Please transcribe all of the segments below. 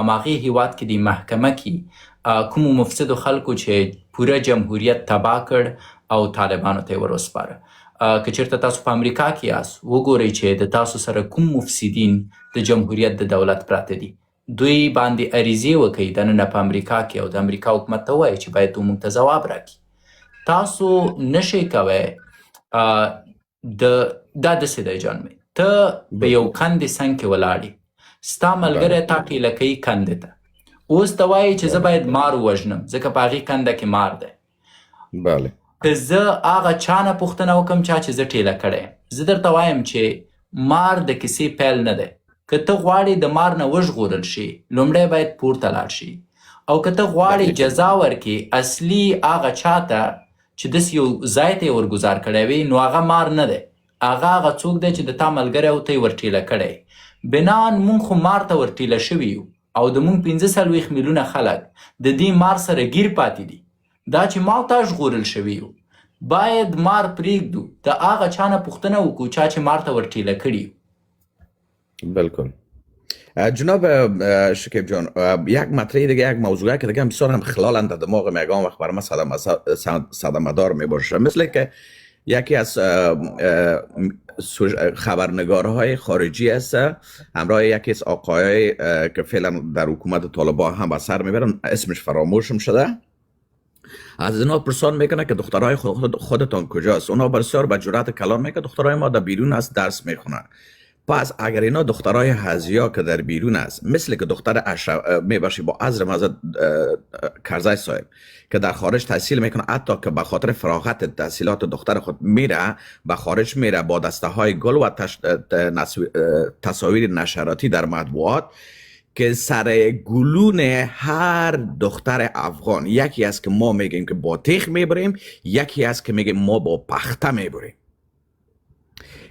هماغه هیواد کې د محکمه کې کومو مفسدو خلکو چې پوره جمهوریت تباه کړ او طالبانو ته یې وروسپاره. که چېرته تاسو په امریکا کې یاست وګورئ چې د تاسو سره کوم مفسدین د جمهوریت د دولت پراته دي، دوی باندې عریضې وکړئ دننه په امریکا کې او د امریکا حکومت ته ووایئ چې باید موږ ته ځواب راکړي. تاسو نشئ کوی دا داسې دی جان مې، ته په یو کندې څنګ کې ولاړې، ستا ملګری تا ټېله کوي کندې ته، اوس ته وایي چې زه باید مار ووژنم ځکه په هغې کنده کې مار دی. بله که زه هغه چا نه پوښتنه وکړم چا چې زه ټېله کړی یم، زه درته وایم چې مار د کیسې پیل نه دی. که ته غواړې د مار نه وژغورل شي لومړی باید پورته لاړ شي، او که ته غواړې جزا ورکړې اصلي هغه چا ته چې داسې یو ځای ته یې ورګزار کړی وي، نو هغه مار نه دی، هغه څوک دی چې د تا ملګری او ته یې ورټېله کړی. بنان مونږ خو مار ته ورټېله شوي یو او د مونږ 45 میلیونه خلک د دې مار سره ګیر پاتې دي. دا چې ما او تا ژغورل شوي یو باید مار پرېږدو، د هغه چا نه پوښتنه وکړو چا چې مار ته ورټېله کړي. بالکل. جناب شکیب جان، یک مطرح دیگه، یک موضوعی که دیگه بسیار هم خلال در دماغ میگم وقت برای من صدمه دار میباشه، مثل که یکی از خبرنگارهای خارجی است همراه یکی از آقایای که فعلا در حکومت طالبان هم به سر میبرن، اسمش فراموشم شده، از اینا پرسان میکنه که دخترای خودتان کجاست؟ اونا بسیار با جرأت کلام میکنه دخترای ما در بیرون است درس میخونن. پس اگر اینا دخترای هزیا که در بیرون است، مثل که دختر میباشی با عذر مازد کرزی صاحب که در خارج تحصیل میکنه، حتی که به خاطر فراغت تحصیلات دختر خود میره به خارج میره با دسته های گل و تصاویر نشراتی در مطبوعات که سر گلون هر دختر افغان یکی است که ما میگیم که با تیغ میبریم، یکی است که میگیم ما با پخته میبریم.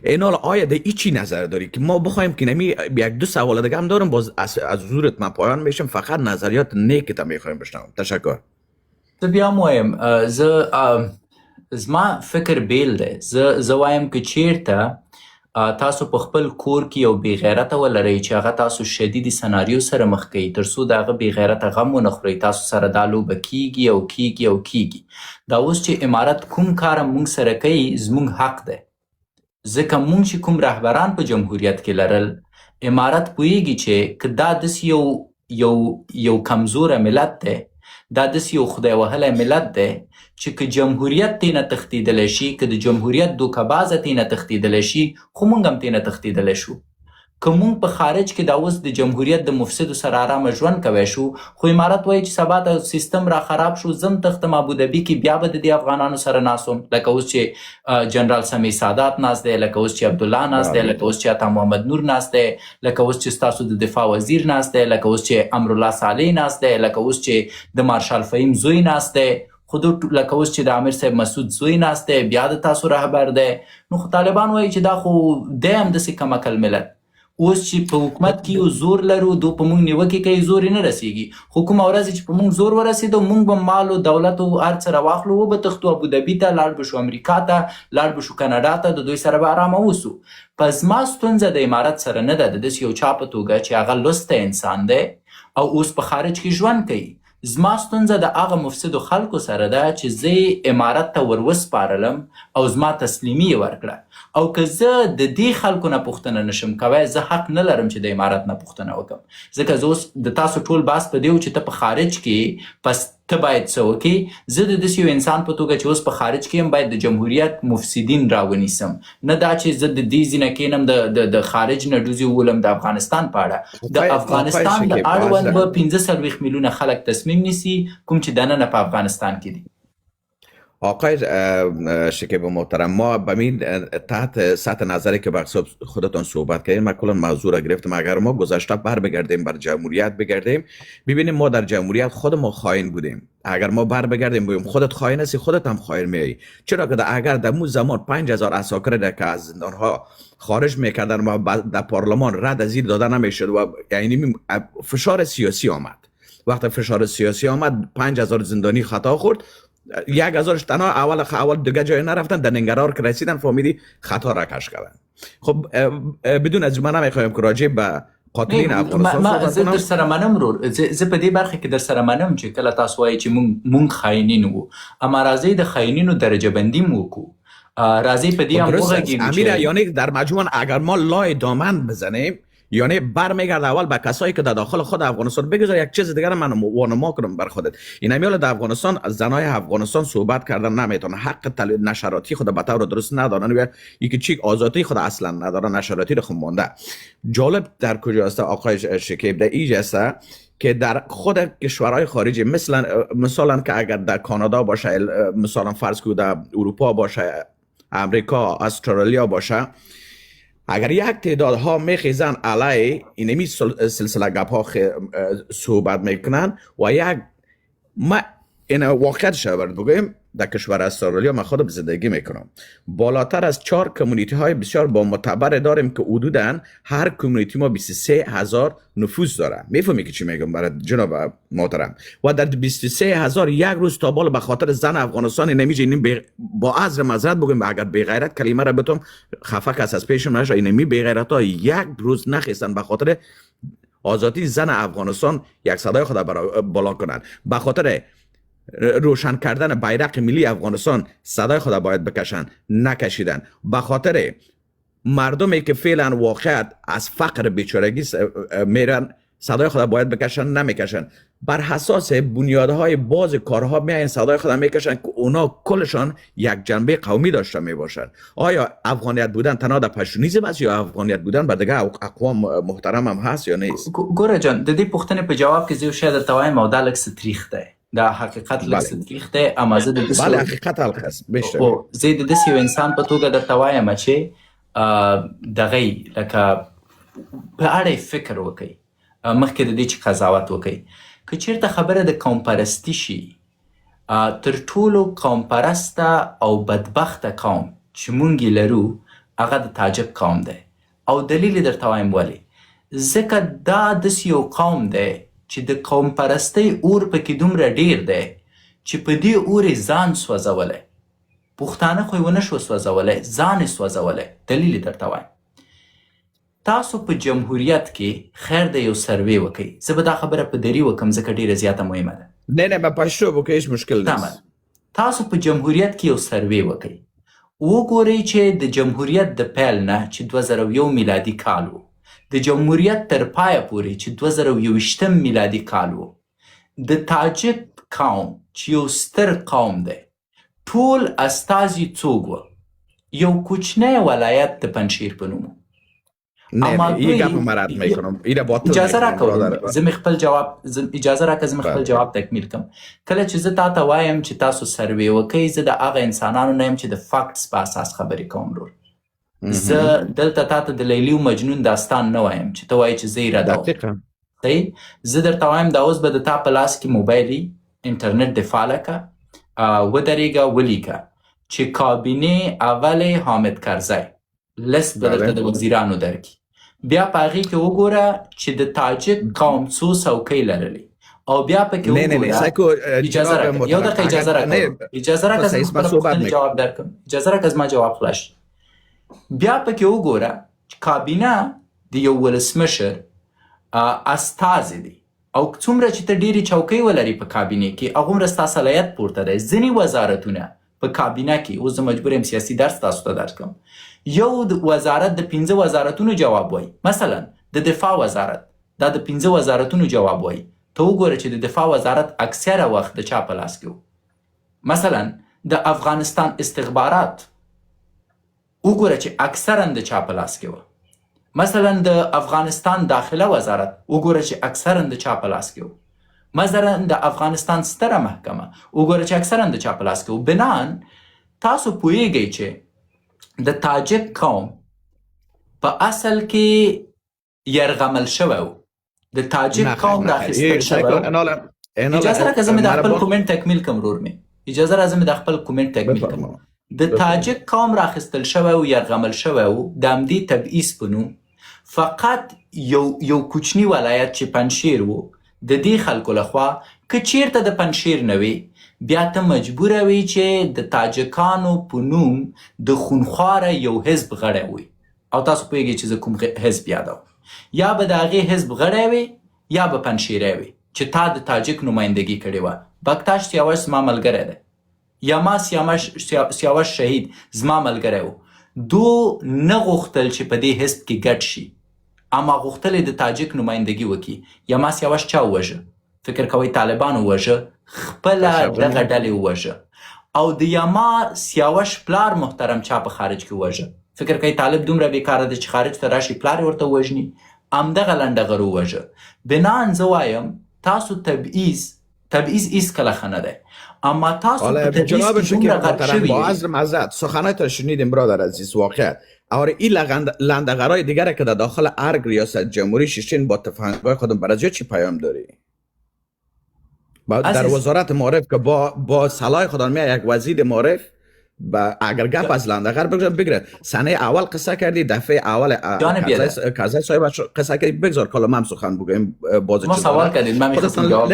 اینال آیا ده ای چی نظر داری که ما بخوایم که نمی یک دو سوال دیگه هم دارم، باز از حضورت من پایان میشم، فقط نظریات نیکت میخوایم بشنوم. تشکر. زه بیا وایم زما فکر بیل دی. زه وایم که چیرته تاسو په خپل کور کې یو بې غیرته ولرئ چې هغه تاسو شدیدي سناریو سره مخ کوي تر څو د هغه بې غیرته غم ونه خورئ، تاسو سره دا لوبه کیږي او کیږي او کیږي. دا اوس چې امارت کوم کار موږ سره کوي زموږ حق دی، ځکه موږ چې کوم رهبران په جمهوریت کې لرل، امارت پوهیږي چې که دا داسې یو کمزوره ملت دی، دا داسې یو خدای وهلی ملت دی چې که جمهوریت تینه تښتېدلی شي، که د جمهوریت دوکهبازه تینه تښتېدلی شي، خو موږ هم تینه تښتېدلی شو. که موږ په خارج کې دا اوس د جمهوریت د مفسدو سره آرامه ژوند کوی شو، خو امارت وایي چې سبا ته سیستم را خراب شو، زم تښتم ابودبي کې بیا به د دې افغانانو سره ناست وم، لکه اوس چې جنرال سمیع سادات ناست دی، لکه اوس چې عبدالله ناست دی، لکه اوس چې عطا محمد نور ناست دی، لکه اوس چې ستاسو د دفاع وزیر ناست دی، لکه اوس چې امرالله صالح ناست دی، لکه اوس چې د مارشال فهیم زوی ناست دی، خو لکه اوس چې د امیر صاحب مسعود زوی ناست دی، بیا د تاسو رهبر دی. نو خو طالبان وایي چې دا خو دی هم داسې کمکل ملت. اوس چې په حکومت کې یو زور لرو، دو په موږ نیوکې کوي، زور یې نه رسېږي، خو کومه ورځ چې په موږ زور ورسېدو موږ به مال او دولت او هر څه راواخلو، وبه تښتو ابودبي ته، لاړ به شو امریکا ته، لاړ به شو کاناډا ته، د دوی سره به ارامه اوسو. په زما ستونزه د امارت سره نه ده، د داسې یو چا په توګه چې هغه لوستی انسان دی او اوس په خارج کې ژوند کوي. زما ستونزه د هغه مفسدو خلکو سره ده چې زه یې امارت ته ور وسپارلم او زما تسلیمي یې ورکړه، او که زه د دې خلکو نه پوښتنه نشم کوی، زه حق نه لرم چې د امارت نه پوښتنه وکړم، ځکه زه اوس د تاسو ټول بحث په دی و چې ته په خارج کې پس ته باید څه وکړې. زه د داسې یو انسان په توګه چې اوس په خارج کې یم باید د جمهوریت مفسدین راونیسم، نه دا چې زه د دې ځینه کینم د خارج نه ډوزې وولم د افغانستان په اړه. د افغانستان د اړوند به 45 میلیونه خلک تصمیم نیسي کوم چې دننه په افغانستان کې دي. آقای شکیب محترم، ما بمین تحت سطح نظری که بر خودتان صحبت کردیم من کلا موضوع را گرفتم. اگر ما گذشته بر بگردیم بر جمهوریت بگردیم ببینیم ما در جمهوریت خود ما خائن بودیم. اگر ما بر بگردیم بگیم خودت خائن هستی، خودت هم خائن میایی، چرا که اگر در اون زمان 5000 عساکر که از زندان ها خارج میکردن و در پارلمان رد از زیر داده نمیشد و یعنی فشار سیاسی آمد. وقتی فشار سیاسی آمد 5000 زندانی خطا خورد، 1000 تنها اول دیگه جای نرفتن، در ننگرهار که رسیدن فهمیدی خطا را کش کردن. خب بدون از من نمیخوایم که راجع به قاتلین افغانستان صحبت زه در کنم. سره منم ورور، زه په دې برخه کې در سره منم چې کله تاسو وایي چې مونږ خاینین وو، اما راځئ د خاینینو درجه بندی مو وکړو. راځئ په دې هم درست است وغږیږو امیر، چې یعنی در مجموع اگر ما لای دامن بزنیم، یعنی برمیگرد اول به کسایی که در داخل خود افغانستان بگذار. یک چیز دیگر من وانما کنم بر خودت، این امیال در افغانستان زنای افغانستان صحبت کردن نمیتونن، حق نشراتی خود به طور درست ندارن و یکی چیک آزادی خود اصلا ندارن، نشراتی رو خود مانده. جالب در کجا است آقای شکیب؟ در ایج است که در خود کشورهای خارجی مثلا که اگر در کانادا باشه، مثلا فرض که در اروپا باشه، امریکا، استرالیا باشه، اگر یک تعداد ها میخیزن علیه اینمی سلسله گپ ها صحبت میکنن و یک ما این واقعیت شبرد بگویم، در کشور استرالیا من خودم زندگی میکنم، بالاتر از 4 کمیونیتی های بسیار با معتبر داریم که حدوداً هر کمیونیتی ما 23,000 نفوذ داره. میفهمی که چی میگم برای جناب محترم؟ و در 23,000 یک روز تا بالا به خاطر زن افغانستان نمیشه با عذر معذرت بگم، اگر بی غیرت کلمه را بتم خفه کس از پیشم نشه، اینمی بی غیرت ها یک روز نخیستن به خاطر آزادی زن افغانستان یک صدای خود بالا کنن، به خاطر روشن کردن بیرق ملی افغانستان صدای خود باید بکشن، نکشیدن. به خاطر مردمی که فعلا واقعیت از فقر بیچارگی میرن صدای خود باید بکشن، نمیکشن. بر اساس بنیادهای باز کارها میاین صدای خود میکشن که اونا کلشان یک جنبه قومی داشته میباشن. آیا افغانیت بودن تنها در پشتونیزم است یا افغانیت بودن بر دیگه اقوام محترم هم هست یا نیست؟ ګوره جان، د دې پوښتنې په جواب کې زه یو شی درته وایم او دا لږ څه تریخ دی، دا حقیقت لږ څه تریخ دی، اما زه د داسې بله حقیقت حلق است. زه د داسې یو انسان په توګه درته وایم چې دغه لکه په اړه فکر وکړئ مخکې د دې چې قضاوت وکړئ. که چیرته خبره د قوم پرستی شي، تر ټولو قوم پرسته او بدبخته قوم چې مونږ یې لرو هغه د تاجک قوم دی، او دلیل یې درته وایم ولې. ځکه دا داسې یو قوم دی چې د قوم پرستۍ اور پکې دومره ډیر دی چې په دې اور یې ځان سوځولی، پښتانه خو یې ونه شو سوځولی، ځان یې سوځولی. دلیل یې درته وایم. تاسو په جمهوریت کې خیر د یو سروې وکئ. زه به دا خبره په دری وکم ځکه ډیره زیاته مهمه ده. نه به پښتو وکئ، هیڅ مشکل نه. تاسو په جمهوریت کې یو سروې وکئ، وګورئ چې د جمهوریت د پیل نه چې 2001 میلادي کال و، د جمهوریت تر پایه پورې چې 2021 میلادي کال و، د تاجک قوم چې یو ستر قوم دی ټول استازي څوک و؟ یو کوچنی ولایت د پنجشیر په نوم. نه این گپ مرد میکنم، این باطل. اجازه راکړه زه خپل جواب اجازه راکړه زه خپل جواب تکمیل کړم. کله چې زه تاسو وایم چې تاسو سروې وکئ، زه د هغه انسانانو نه یم چې د فاکټس په اساس خبرې کوم. ورور زه دلته تاته د لیلی و مجنون داستان نه وایم چې ته وایې چې زه یې ردوم. صحیح؟ زه درته وایم دا اوس به د تا په لاس کې موبایل انټرنټ دې فعاله کړه، ودرېږه ولیکه چې کابینې اول حامد کرزی لست به درته د وزیرانو درکړي، بیا په هغې کې وګوره چې د تاجک قوم څو څوکۍ لرلې، او بیا پکې وګوره. اجازه راکړه یو دقیقه اجازه راکړه اجازه راکړه زه خپله پوښتنې جواب درکړم. اجازه راکړه زما جواب خلاص. بیا پکې وګوره چې کابینه د یو ولسمشر استازی دی، او څومره چې ته ډېرې چوکۍ ولري په کابینې کې هغومره ستا صلاحیت پورته دی. ځینې وزارتونه په کابینه کې، اوس زه مجبور یم سیاسي درس تاسو ته درس کړم، یو وزارت د 15 وزارتونو جواب وایي. مثلا د دفاع وزارت دا د 15 وزارتونو جواب وایي. ته وګوره چې د دفاع وزارت اکثره وخت د چا په لاس کې و. مثلا د افغانستان استخبارات وګوره چې اکثرا د چا په لاس کې و. مثلا د افغانستان داخله وزارت وګوره چې اکثرا د چا په لاس کې و. مثلا د افغانستان ستره محکمه وګوره چې اکثرا د چا په لاس کې و. بنان تاسو پوهیږئ چې د تاجک قوم په اصل کې یرغمل شوی و. د تاجک قوم راخیستل شوی و. اجازه راکړه زه مې د خپل کومنټ تکمیل کړم. ورور مې اجازه راکړه زه مې د خپل کومنټ تکمیل کړم. د تاجک قوم راخیستل شوی و، یرغمل شوی و د همدې تبعیض په نوم. فقط یو کوچنی ولایت چې پنجشیر و، د دې خلکو لخوا که چیرته د پنجشیر نه وي، بیا ته مجبوره وي چې د تاجکانو په نوم د خونخواره یو حزب غړی وي. او تاسو پوهیږئ چې زه کوم حزب یادوم. یا به د هغې حزب غړی وي یا به پنشیری وي چې تا د تاجک نمایندګي کړې وه. بکتاش سیاوش زما ملګری دی، یا ما سیاوش شهید زما ملګری و. دو نه غوښتل چې په دې حزب کې ګډ شي، اما غوښتل د تاجک نمایندګي وکړي. یا ما سیاوش چا ووژه؟ فکر کوئ طالبان ووژه؟ خپله دغه ډلې ووژه. او د یما سیاوش پلار محترم چا په خارج کې ووژه؟ فکر کوئ طالب دومره بیکاره دی چې خارج ته راشي پلار یې ورته ووژني؟ همدغه لنډغر ووژه. بناً زه وایم تاسو تبعیض هیڅکله ښه نه دی، اما تاسو په تبعیض کې دومره غرق شوي. با عذر معذرت سخنات را شنیدیم برادر عزیز. واقعا اور این لندغرای دیگر که در داخل ارگ ریاست جمهوری شیشین با تفاهم‌های خودم برای چی پیام داری؟ در وزارت معارف که با صلاح خدا میاد یک وزیر معارف اگر گپ از لندغر بگیره سنه اول قصه کردی، دفعه اول کازای صاحب قصه کردی، بگذار کلام هم سخن بگیم. ما سوال کردید من میخواستم جواب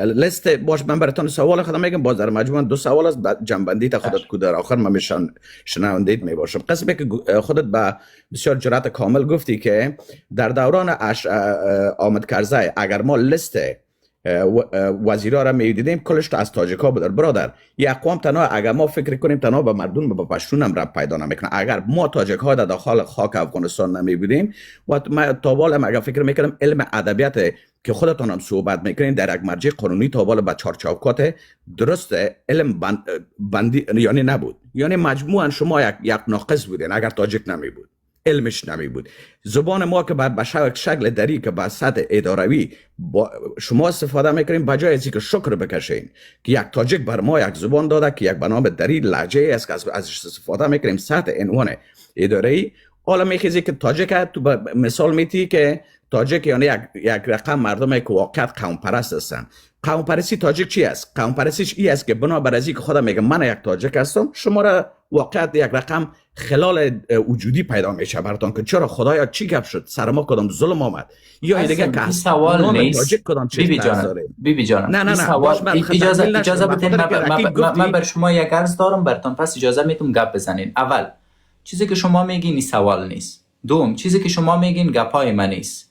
لیست باش. من براتون سوال خودم میگم، باز در مجموع 2 سوال است، جنبندی تا خودت کو در آخر من شنوندید میباشم. قسمی که خودت با بسیار جرأت کامل گفتی که در دوران آمد کرزی اگر ما لیست وزیرا را میدیدیم کلش از تاجیکا بود. برادر یه اقوام تنها اگر ما فکر کنیم تنها به مردم به پشتون هم رب پیدا نمیکنه. اگر ما تاجیکا در داخل خاک افغانستان نمی بودیم و ما تابال اگر فکر میکنم علم ادبیات که خودتون هم صحبت میکنین در یک مرجع قانونی تابال به چارچوکات درست علم بندی یعنی نبود، یعنی مجموعا شما یک ناقص بودین اگر تاجیک نمی بود، علمش نمی بود. زبان ما که به شکل دری که به سطح اداروی شما استفاده میکنیم، بجای از اینکه شکر بکشین که یک تاجیک بر ما یک زبان داده که یک بنام دری لهجه است که ازش استفاده میکنیم سطح عنوان اداری. حالا میخیزی که تاجیک تو مثال میتی که تاجیک یعنی یک رقم مردم که واقعیت قوم پرست هستن. قوم پرستی تاجیک چی است؟ قوم پرستیش این است که بنابر از اینکه خودم میگم من یک تاجیک هستم، شما را واقعیت یک رقم خلال وجودی پیدا میشه براتون که چرا خدایا چی گپ شد، سر ما کدام ظلم آمد یا دیگه که سوال نیست. بیبی جان نه اجازه بدین من بر شما یک عرض دارم براتون، پس اجازه میتونم گپ بزنین. اول چیزی که شما میگین این سوال نیست. دوم چیزی که شما میگین گپای من نیست.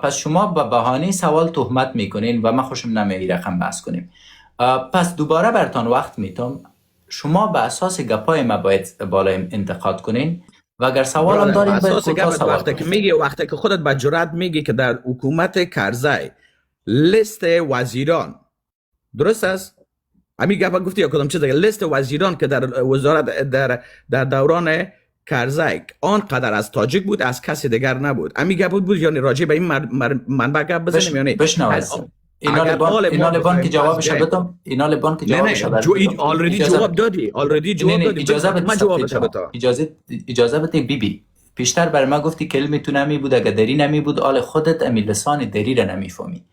پس شما به بهانه سوال تهمت میکنین و من خوشم نمیاد این رقم بحث کنیم. پس دوباره براتون وقت میتم، شما به اساس گپای ما باید بالا انتقاد کنین و اگر سوال هم دارین باید کوتاه سوال وقتی که میگی، وقتی که خودت با جرأت میگی که در حکومت کرزی لیست وزیران درست است، همین گپ گفتی یا کدام چیز دیگه؟ لیست وزیران که در وزارت در دوران کرزی آنقدر از تاجیک بود، از کسی دیگر نبود. همین گپ بود یعنی راجع به این منبع گپ بزنیم یعنی اینا لبان که جوابش بدم، اینا لبان که جوابش بدم. آلردی جواب دادی، اجازه بده بیبی. پیشتر بر ما گفتی کلمه تو نمی بود، اگه دری نمی بود آل خودت امی لسان دری را نمیفهمی.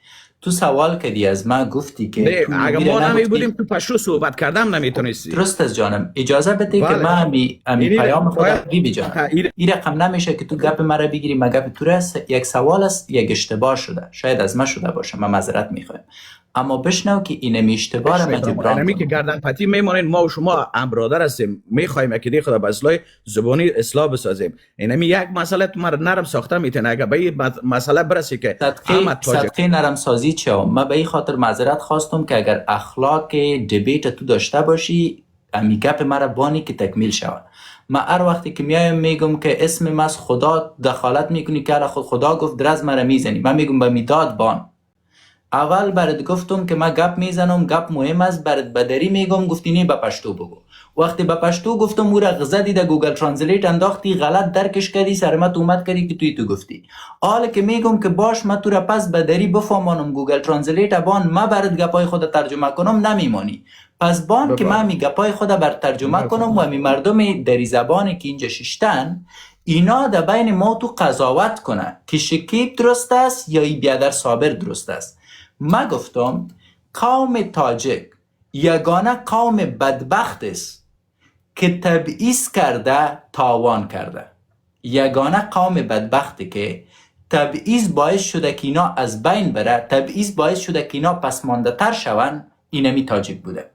تو سوال کردی از ما گفتی که اگه ما نمی بودیم تو پشتو صحبت کردم نمیتونستی. درست از جانم. اجازه بده که ما امی پیام خدا بیبی جان این رقم نمیشه که تو گپ مرا بگیری. ما گپ تو راست یک سوال است، یک اشتباه شده، شاید از ما شده باشه، ما معذرت میخوایم، اما بشنو که این اشتباه را جبران کنیم که گردن پتی میمونین. ما و شما هم برادر هستیم، میخوایم که خدا به اصلاح زبانی اصلاح بسازیم. اینمی یک مسئله تو مرا نرم ساخته میتونه. اگه به این مسئله برسی که صدقه نرم سازی چه؟ من به این خاطر معذرت خواستم که اگر اخلاق دیبیت تو داشته باشی امی گپ مرا بانی که تکمیل شود. من هر وقتی که میایم میگم که اسم من خدا دخالت میکنی که خدا گفت درز مرا میزنی، من میگم به میداد بان. اول برات گفتم که من گپ میزنم، گپ مهم است، برات بدری میگم، گفتی نه به پشتو بگو. وقتی به پشتو گفتم او را غزدی در گوگل ترنسلیت انداختی، غلط درکش کردی، سر ما تومت کردی که تو گفتی. حالا که میگم که باش من تو را پس بدری بفهمانم گوگل ترنسلیت بان ما برات گپای خود ترجمه کنم نمیمانی. پس بان که من می گپای خود بر ترجمه کنم و می مردم دری زبانی که اینجا ششتن اینا در بین ما تو قضاوت کنه که شکیب درست است یا ای بیادر صابر درست است. ما گفتم قوم تاجک یگانه قوم بدبخت است که تبعیض کرده تاوان کرده. یگانه قوم بدبختی که تبعیض باعث شده که اینا از بین بره، تبعیض باعث شده که اینا پسمانده تر شون، اینمی تاجک بوده.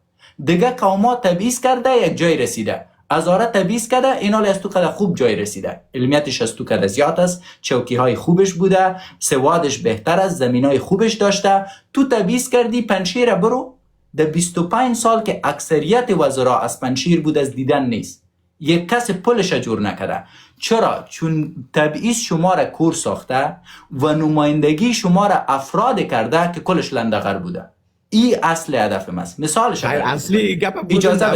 دیگه قوما تبعیض کرده یک جای رسیده، هزاره تبعیض کرده، این حال از تو قدر خوب جای رسیده، علمیتش از تو قدر زیاد است، چوکی های خوبش بوده، سوادش بهتر است، زمین های خوبش داشته، تو تبعیض کردی پنشیر برو. در 25 سال که اکثریت وزرا از پنشیر بود از دیدن نیست، یک کس پلش جور نکرده. چرا؟ چون تبعیض شما را کور ساخته و نمایندگی شما را افراد کرده که کلش لندغر بوده. این اصل هدف ماست. مثالش اصلی گپ اجازه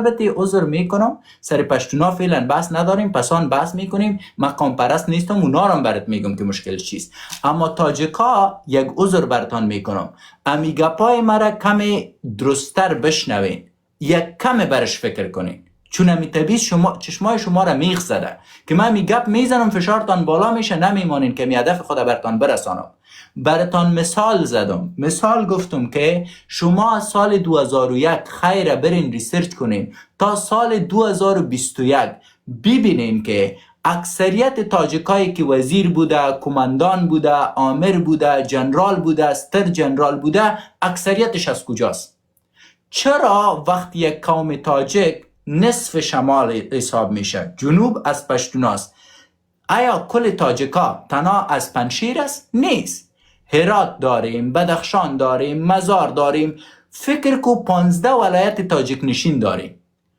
بدی عذر میکنم، سر پشتونا فعلا بحث نداریم، پسان بحث میکنیم. من قوم پرست نیستم، اونا رو برات میگم که مشکل چیست. اما تاجیکا یک عذر براتان میکنم، امی گپای مرا کمی درستر بشنوین، یک کم برش فکر کنین، چون امی تبعیض شما چشمای شما را میخ زده که من می گپ میزنم فشارتان بالا میشه، نمیمانین که می هدف خود براتان برسانم. براتان مثال زدم، مثال گفتم که شما سال 2001 خیره برین ریسرچ کنین تا سال 2021 ببینین که اکثریت تاجیکایی که وزیر بوده، کماندان بوده، آمر بوده، جنرال بوده، استر جنرال بوده، اکثریتش از کجاست؟ چرا وقتی یک قوم تاجیک نصف شمال حساب میشه، جنوب از پشتوناست، آیا کل تاجیکا تنها از پنشیر است؟ نیست. هرات داریم، بدخشان داریم، مزار داریم، فکر کو 15 ولایت تاجیک نشین داریم.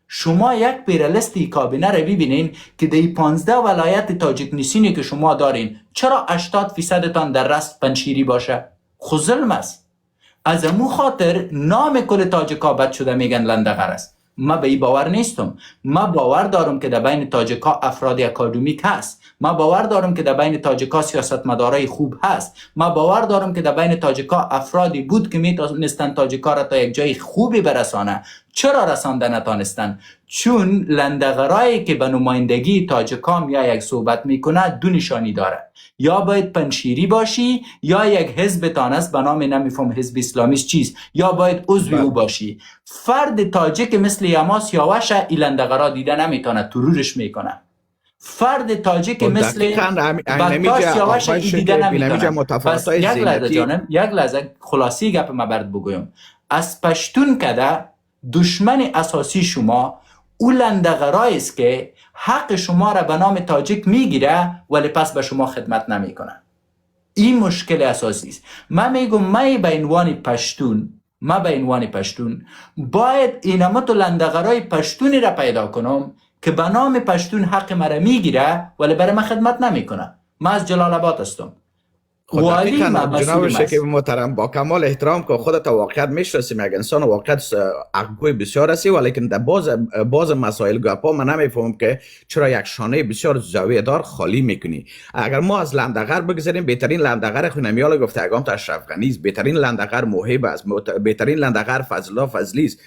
شما یک پیرلستی کابینه رو ببینین که دی 15 ولایت تاجیک نشینی که شما دارین، چرا 80% تان در رست پنشیری باشه؟ خو ظلم است. از امو خاطر نام کل تاجیکا بد شده میگن لندغر است. ما به این باور نیستم. ما باور دارم که در بین تاجیکا افراد اکادمیک هست. ما باور دارم که در بین تاجیکا سیاستمدارای خوب هست. ما باور دارم که در بین تاجیکا افرادی بود که میتونستن تاجیکا را تا یک جای خوبی برسانه. چرا رسانده نتانستن؟ چون لندغرایی که به نمایندگی تاجیکا یا یک صحبت میکنه دو نشانی داره، یا باید پنشیری باشی یا یک حزب تان است به نام نمیفهم حزب اسلامیست چیست، یا باید عضو او باشی. فرد تاجیک مثل یماس یاوش ای لندغرا دیده نمیتونه، ترورش میکنه. فرد تاجیک مثل بکتاش یاوش ای دیده نمیتونه. پس یک لحظه جانم، یک لحظه خلاصی گپ ما برد بگویم. از پشتون کده دشمن اساسی شما او لندغرایی است که حق شما را به نام تاجیک میگیره ولی پس به شما خدمت نمیکنه. این مشکل اساسی است. من میگم من به عنوان پشتون باید اینمت لندغرای پشتونی را پیدا کنم که به نام پشتون حق مرا میگیره ولی برای من خدمت نمیکنه. من از جلال آباد هستم. جناب شکیب محترم، با کمال احترام که خودت واقعیت میشناسی، یک انسان واقعیت حقوقی بسیار هستی، ولیکن در باز مسائل گپا من نمیفهمم که چرا یک شانه بسیار زاویه دار خالی میکنی. اگر ما از لندغر بگذاریم، بهترین لندغر خونمیال گفته اگام تا اشرف غنی است، بهترین لندغر موهب است، بهترین لندغر فضل الله فضلی است.